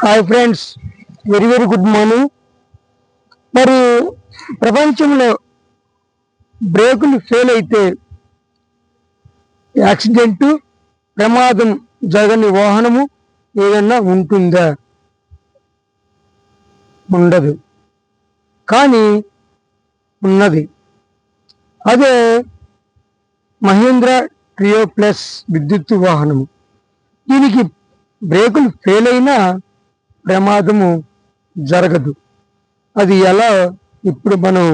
Hi friends, very very good morning. మరి ప్రపంచంలో బ్రేకులు ఫెయిల్ అయితే యాక్సిడెంట్, ప్రమాదం జరగని వాహనము ఏదన్నా ఉంటుందా? ఉండదు. కానీ ఉన్నది. అదే మహీంద్రా ట్రియో ప్లస్ విద్యుత్ వాహనము. దీనికి బ్రేకులు ఫెయిల్ అయినా ప్రమాదము జరగదు. అది ఎలా ఇప్పుడు మనం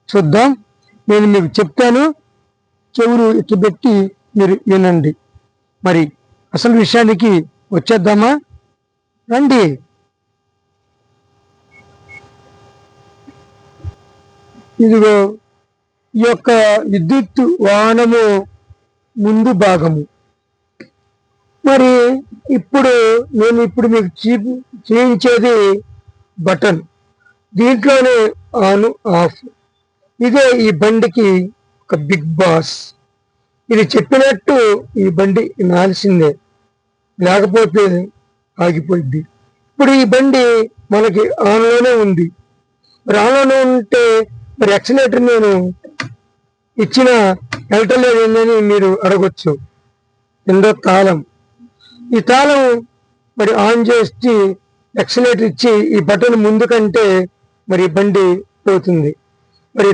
చూద్దాం. నేను మీకు చెప్తాను, చెవులు ఇట్లా పెట్టి మీరు వినండి. మరి అసలు విషయానికి వచ్చేద్దామా? రండి. ఇదిగో ఈ యొక్క విద్యుత్ వాహనము ముందు భాగము. మరి నేను ఇప్పుడు మీకు చూపించేది బటన్. దీంట్లోనే ఆన్ ఆఫ్. ఇదే ఈ బండికి ఒక బిగ్ బాస్. ఇది చెప్పినట్టు ఈ బండి వినాల్సిందే, లేకపోతే ఆగిపోయింది. ఇప్పుడు ఈ బండి మనకి ఆన్లోనే ఉంది. మరి ఆన్లోనే ఉంటే మరి యాక్సిలేటర్ నేను ఇచ్చిన వెళ్ళటలేదని మీరు అడగొచ్చు. ఎందో తాళం. ఈ తాళం మరి ఆన్ చేసి యాక్సిలేటర్ ఇచ్చి ఈ బటన్ ముందుకంటే మరి బండి పోతుంది. మరి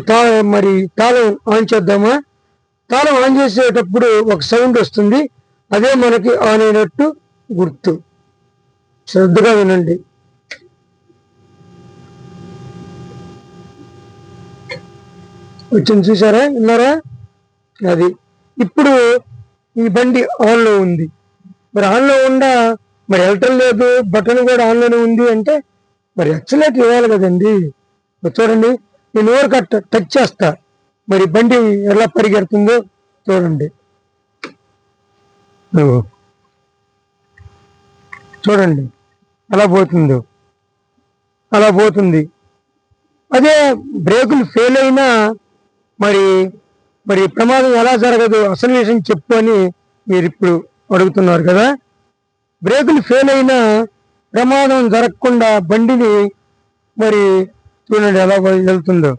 తాళం ఆన్ చేద్దామా? తాళం ఆన్ చేసేటప్పుడు ఒక సౌండ్ వస్తుంది. అదే మనకి ఆన్ అయినట్టు గుర్తు. శ్రద్ధగా వినండి. వచ్చింది, చూసారా? విన్నారా? అది ఇప్పుడు ఈ బండి ఆన్లో ఉంది. మరి ఆన్లో మరి వెళ్ళటం లేదు, బటన్ కూడా ఆన్లోనే ఉంది అంటే మరి యాక్సిలేటర్ ఇవ్వాలి కదండి. చూడండి, నేను ఊరికి టచ్ చేస్తా, మరి బండి ఎలా పరిగెడుతుందో చూడండి. చూడండి అలా పోతుంది. అదే బ్రేకులు ఫెయిల్ అయినా మరి ప్రమాదం ఎలా జరగదు? అసలు విషయం చెప్పు అని మీరు ఇప్పుడు అడుగుతున్నారు కదా. బ్రేకులు ఫెయిల్ అయినా ప్రమాదం జరగకుండా బండిని మరి చూడండి ఎలా వెళ్తుందో.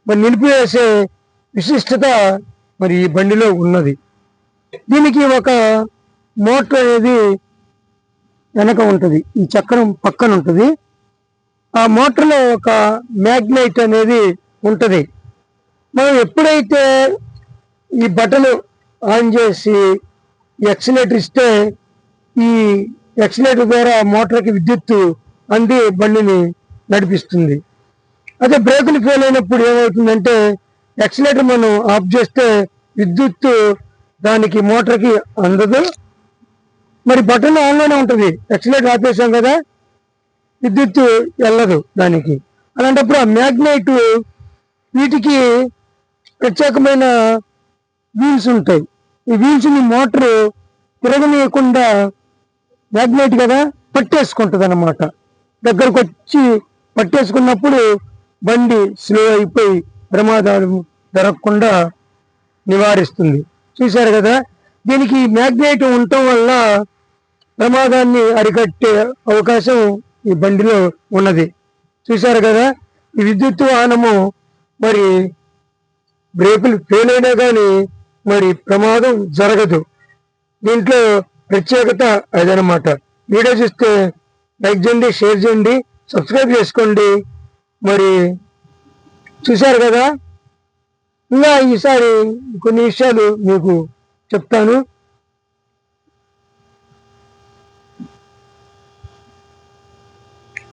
మరి నిలిపివేసే విశిష్టత మరి ఈ బండిలో ఉన్నది. దీనికి ఒక మోటార్ అనేది వెనక ఉంటుంది, ఈ చక్రం పక్కన ఉంటుంది. ఆ మోటార్లో ఒక మ్యాగ్నెట్ అనేది ఉంటుంది. మనం ఎప్పుడైతే ఈ బటన్ ఆన్ చేసి యాక్సిలేటర్ ఇస్తే ఈ యాక్సిలేటర్ ద్వారా మోటార్కి విద్యుత్తు అంది బండిని నడిపిస్తుంది. అదే బ్రేకులు ఫెయిల్ అయినప్పుడు ఏమవుతుందంటే యాక్సిలేటర్ మనం ఆఫ్ చేస్తే విద్యుత్తు దానికి మోటార్కి అందదు. మరి బటన్ ఆన్లోనే ఉంటుంది. యాక్సిలేటర్ ఆపేసాం కదా, విద్యుత్తు వెళ్ళదు దానికి. అలాంటప్పుడు ఆ మ్యాగ్నెట్, వీటికి ప్రత్యేకమైన వీల్స్ ఉంటాయి. ఈ వీల్స్ని మోటారు తిరగనీయకుండా మ్యాగ్నెట్ కదా పట్టేసుకుంటుంది అన్నమాట. దగ్గరకు వచ్చి పట్టేసుకున్నప్పుడు బండి స్లో అయిపోయి ప్రమాదాలు జరగకుండా నివారిస్తుంది. చూశారు కదా, దీనికి మ్యాగ్నెట్ ఉండటం వల్ల ప్రమాదాన్ని అరికట్టే అవకాశం ఈ బండిలో ఉన్నది. చూశారు కదా, ఈ విద్యుత్ వాహనము మరి బ్రేకులు ఫెయిల్ అయినా కానీ మరి ప్రమాదం జరగదు. దీంట్లో ప్రత్యేకత అదనమాట. వీడియో చూస్తే లైక్ చేయండి, షేర్ చేయండి, సబ్స్క్రైబ్ చేసుకోండి. మరి చూశారు కదా, ఇంకా ఈసారి కొన్ని విషయాలు మీకు చెప్తాను.